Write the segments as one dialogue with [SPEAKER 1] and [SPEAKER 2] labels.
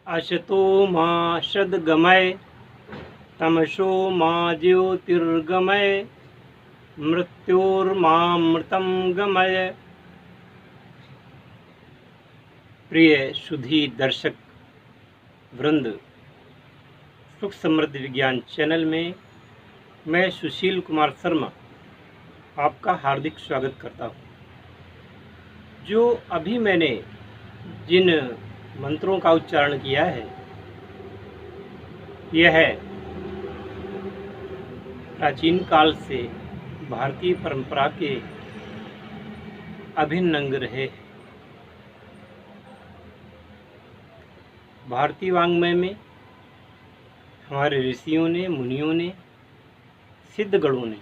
[SPEAKER 1] असतो मा सद्गमय तमसो मा ज्योतिर्गमय मृत्योर्मामृतं गमय। प्रिय सुधी दर्शक वृंद, सुख समृद्ध विज्ञान चैनल में मैं सुशील कुमार शर्मा आपका हार्दिक स्वागत करता हूँ। जो अभी मैंने जिन मंत्रों का उच्चारण किया है, यह प्राचीन काल से भारतीय परंपरा के अभिन्न अंग रहे। भारतीय वाङ्मय में हमारे ऋषियों ने, मुनियों ने, सिद्धगणों ने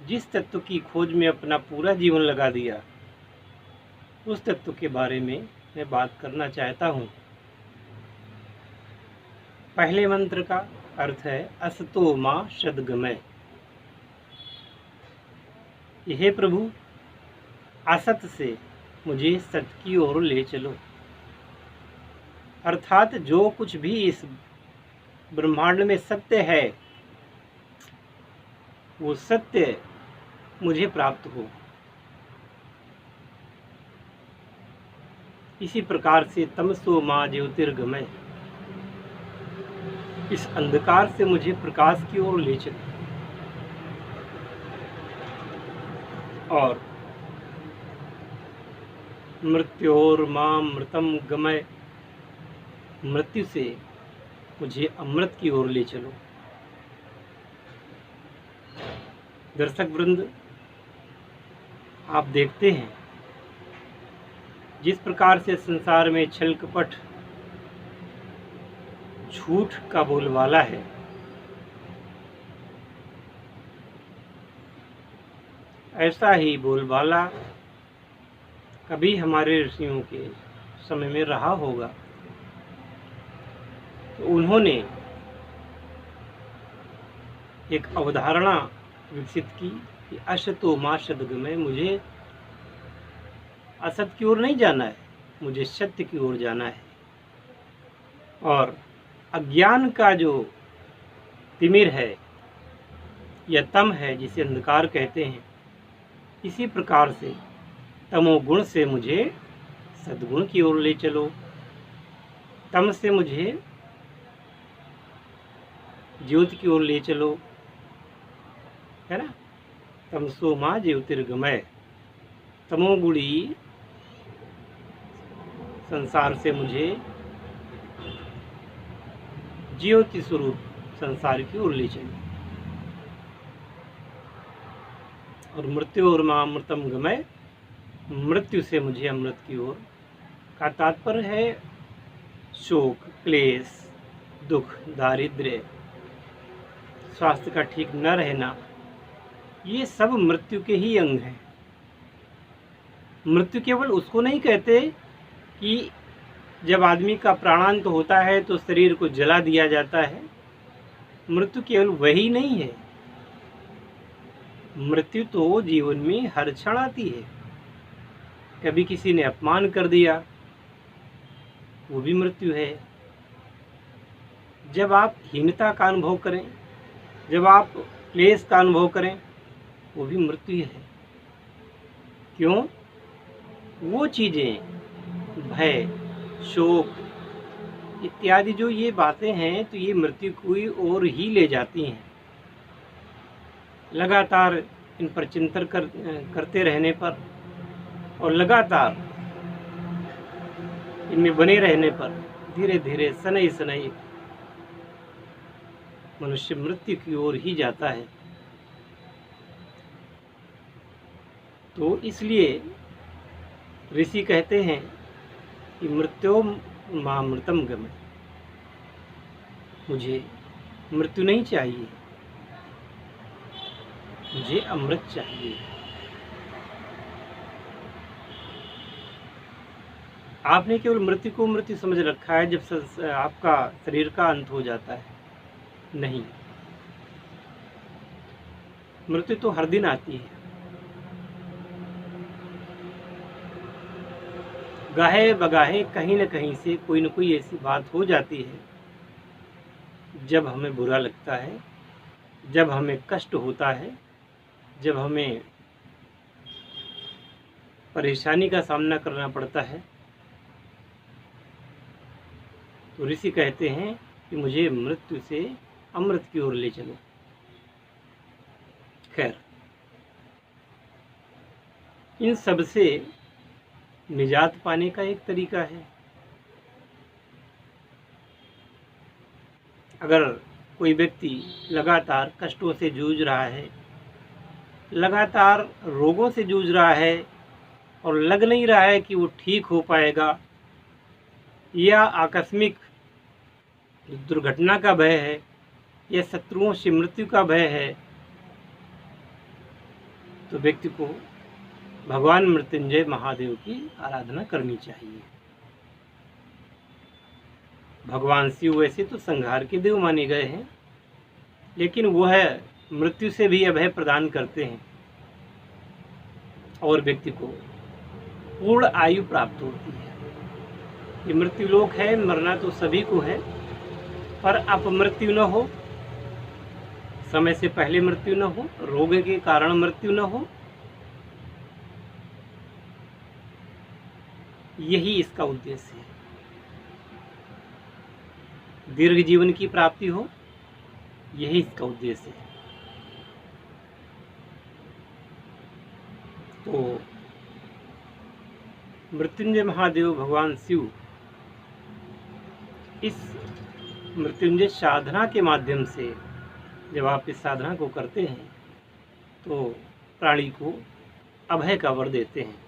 [SPEAKER 1] जिस तत्व की खोज में अपना पूरा जीवन लगा दिया, उस तत्व के बारे में मैं बात करना चाहता हूँ। पहले मंत्र का अर्थ है असतो मा सद्गमय। हे प्रभु, असत से मुझे सत्य की ओर ले चलो। अर्थात जो कुछ भी इस ब्रह्मांड में सत्य है, वो सत्य मुझे प्राप्त हो। इसी प्रकार से तमसो मा ज्योतिर्गमय, इस अंधकार से मुझे प्रकाश की ओर ले चलो। और मृत्योर्मामृतं गमय, मृत्यु से मुझे अमृत की ओर ले चलो। दर्शक वृंद, आप देखते हैं जिस प्रकार से संसार में छल कपट, झूठ का बोलबाला है, ऐसा ही बोलबाला कभी हमारे ऋषियों के समय में रहा होगा। तो उन्होंने एक अवधारणा विकसित की कि असतो मा सद्गमय, मुझे असत की ओर नहीं जाना है, मुझे सत्य की ओर जाना है। और अज्ञान का जो तिमिर है या तम है, जिसे अंधकार कहते हैं, इसी प्रकार से तमोगुण से मुझे सद्गुण की ओर ले चलो। तम से मुझे ज्योति की ओर ले चलो, है ना। तमसो मा ज्योतिर्गमय, तमोगुणी संसार से मुझे ज्योति स्वरूप संसार की ओर ले चलो। और मृत्योर्मामृतं गमय, मृत्यु से मुझे अमृत की ओर का तात्पर्य है शोक, क्लेश, दुख, दारिद्र्य, स्वास्थ्य का ठीक न रहना, ये सब मृत्यु के ही अंग हैं। मृत्यु केवल उसको नहीं कहते कि जब आदमी का प्राणांत होता है तो शरीर को जला दिया जाता है। मृत्यु केवल वही नहीं है। मृत्यु तो जीवन में हर क्षण आती है। कभी किसी ने अपमान कर दिया, वो भी मृत्यु है। जब आप हीनता का अनुभव करें, जब आप क्लेश का अनुभव करें, वो भी मृत्यु है। क्यों? वो चीज़ें, भय, शोक इत्यादि जो ये बातें हैं, तो ये मृत्यु की ओर ही ले जाती हैं। लगातार इन पर चिंतन करते रहने पर और लगातार इनमें बने रहने पर धीरे धीरे शनै शनै मनुष्य मृत्यु की ओर ही जाता है। तो इसलिए ऋषि कहते हैं कि मृत्योर्मामृतं गमय, मुझे मृत्यु नहीं चाहिए, मुझे अमृत चाहिए। आपने केवल मृत्यु को मृत्यु समझ रखा है जब आपका शरीर का अंत हो जाता है। नहीं, मृत्यु तो हर दिन आती है। गाहे बगाहे कहीं न कहीं से कोई न कोई ऐसी बात हो जाती है जब हमें बुरा लगता है, जब हमें कष्ट होता है, जब हमें परेशानी का सामना करना पड़ता है, तो ऋषि कहते हैं कि मुझे मृत्यु से अमृत की ओर ले चलो। खैर, इन सब से निजात पाने का एक तरीका है। अगर कोई व्यक्ति लगातार कष्टों से जूझ रहा है, लगातार रोगों से जूझ रहा है और लग नहीं रहा है कि वो ठीक हो पाएगा, या आकस्मिक दुर्घटना का भय है, या शत्रुओं से मृत्यु का भय है, तो व्यक्ति को भगवान मृत्युंजय महादेव की आराधना करनी चाहिए। भगवान शिव वैसे तो संहार के देव माने गए हैं, लेकिन वह मृत्यु से भी अभय प्रदान करते हैं और व्यक्ति को पूर्ण आयु प्राप्त होती है। ये मृत्यु लोक है, मरना तो सभी को है, पर अपमृत्यु न हो, समय से पहले मृत्यु न हो, रोग के कारण मृत्यु न हो, यही इसका उद्देश्य है। दीर्घ जीवन की प्राप्ति हो, यही इसका उद्देश्य है। तो मृत्युंजय महादेव भगवान शिव इस मृत्युंजय साधना के माध्यम से जब आप इस साधना को करते हैं तो प्राणी को अभय का वर देते हैं।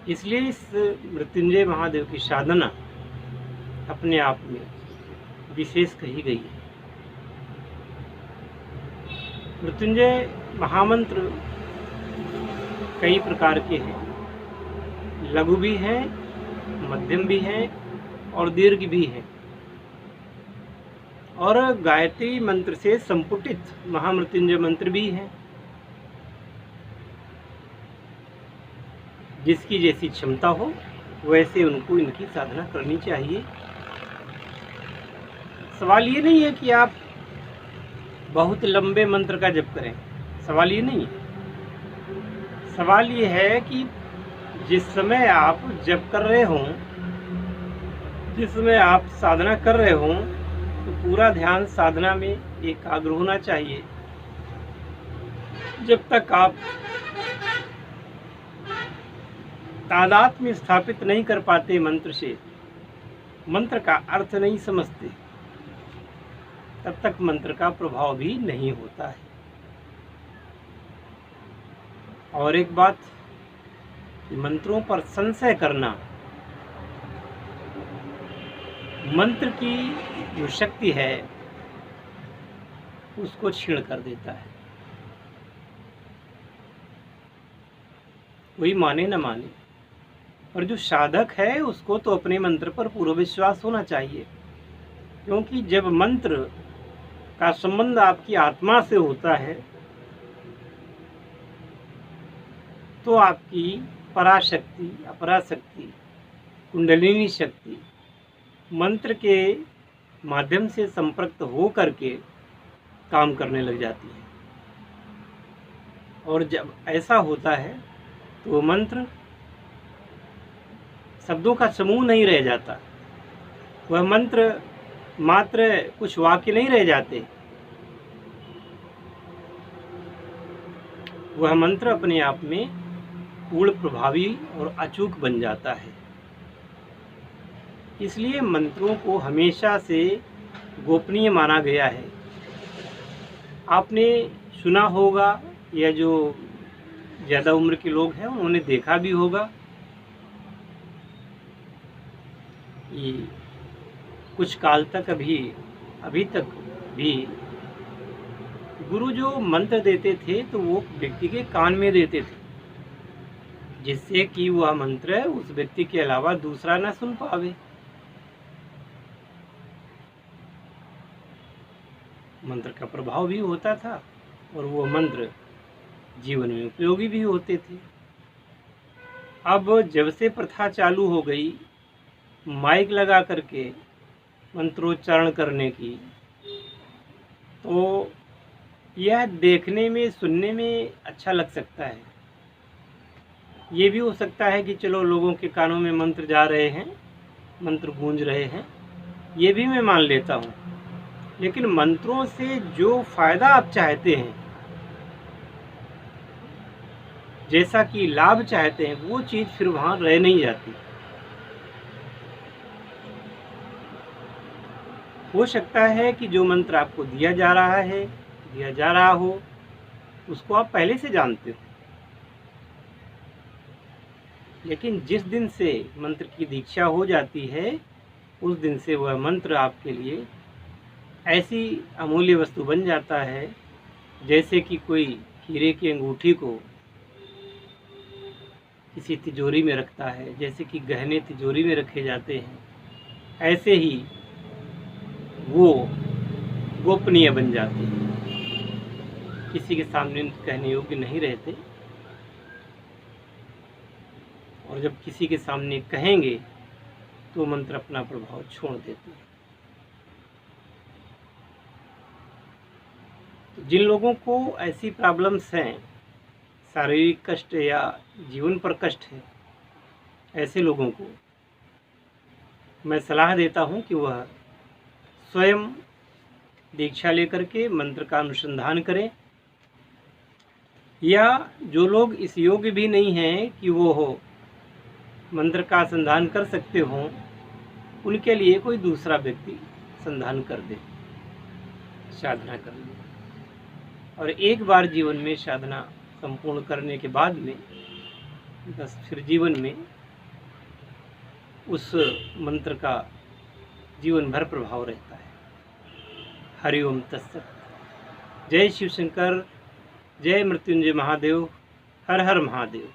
[SPEAKER 1] इसलिए इस मृत्युंजय महादेव की साधना अपने आप में विशेष कही गई है। मृत्युंजय महामंत्र कई प्रकार के हैं, लघु भी हैं, मध्यम भी हैं और दीर्घ भी हैं। और गायत्री मंत्र से संपुटित महामृत्युंजय मंत्र भी हैं। जिसकी जैसी क्षमता हो वैसे उनको इनकी साधना करनी चाहिए। सवाल ये नहीं है कि आप बहुत लंबे मंत्र का जप करें, सवाल ये नहीं है। सवाल ये है कि जिस समय आप जप कर रहे हों, जिस समय आप साधना कर रहे हों, तो पूरा ध्यान साधना में एकाग्र होना चाहिए। जब तक आप तादात्म्य स्थापित नहीं कर पाते मंत्र से, मंत्र का अर्थ नहीं समझते, तब तक मंत्र का प्रभाव भी नहीं होता है। और एक बात, मंत्रों पर संशय करना मंत्र की जो शक्ति है उसको क्षीण कर देता है। कोई माने न माने, पर जो साधक है उसको तो अपने मंत्र पर पूरा विश्वास होना चाहिए, क्योंकि जब मंत्र का संबंध आपकी आत्मा से होता है तो आपकी पराशक्ति, अपराशक्ति, कुंडलिनी शक्ति मंत्र के माध्यम से संपर्क हो करके काम करने लग जाती है। और जब ऐसा होता है तो मंत्र शब्दों का समूह नहीं रह जाता, वह मंत्र मात्र कुछ वाक्य नहीं रह जाते, वह मंत्र अपने आप में पूर्ण प्रभावी और अचूक बन जाता है। इसलिए मंत्रों को हमेशा से गोपनीय माना गया है। आपने सुना होगा, या जो ज़्यादा उम्र के लोग हैं उन्होंने देखा भी होगा, ये कुछ काल तक अभी तक भी गुरु जो मंत्र देते थे तो वो व्यक्ति के कान में देते थे, जिससे कि वह मंत्र उस व्यक्ति के अलावा दूसरा न सुन पावे। मंत्र का प्रभाव भी होता था और वो मंत्र जीवन में उपयोगी भी होते थे। अब जब से प्रथा चालू हो गई माइक लगा करके मंत्रोच्चारण करने की, तो यह देखने में सुनने में अच्छा लग सकता है। ये भी हो सकता है कि चलो लोगों के कानों में मंत्र जा रहे हैं, मंत्र गूंज रहे हैं, ये भी मैं मान लेता हूँ। लेकिन मंत्रों से जो फायदा आप चाहते हैं, जैसा कि लाभ चाहते हैं, वो चीज़ फिर वहाँ रह नहीं जाती। हो सकता है कि जो मंत्र आपको दिया जा रहा है, दिया जा रहा हो, उसको आप पहले से जानते हो, लेकिन जिस दिन से मंत्र की दीक्षा हो जाती है, उस दिन से वह मंत्र आपके लिए ऐसी अमूल्य वस्तु बन जाता है, जैसे कि कोई हीरे की अंगूठी को किसी तिजोरी में रखता है, जैसे कि गहने तिजोरी में रखे जाते हैं, ऐसे ही वो गोपनीय बन जाते हैं, किसी के सामने कहने योग्य नहीं रहते, और जब किसी के सामने कहेंगे तो मंत्र अपना प्रभाव छोड़ देते हैं। तो जिन लोगों को ऐसी प्रॉब्लम्स हैं, शारीरिक कष्ट या जीवन पर कष्ट है, ऐसे लोगों को मैं सलाह देता हूं कि वह स्वयं दीक्षा लेकर के मंत्र का अनुसंधान करें, या जो लोग इस योग्य भी नहीं हैं कि वो हो मंत्र का संधान कर सकते हों, उनके लिए कोई दूसरा व्यक्ति संधान कर दे, साधना कर ले। और एक बार जीवन में साधना संपूर्ण करने के बाद में बस फिर जीवन में उस मंत्र का जीवन भर प्रभाव रहता है। हरिओम तत्सत। जय शिव शंकर, जय मृत्युंजय महादेव, हर हर महादेव।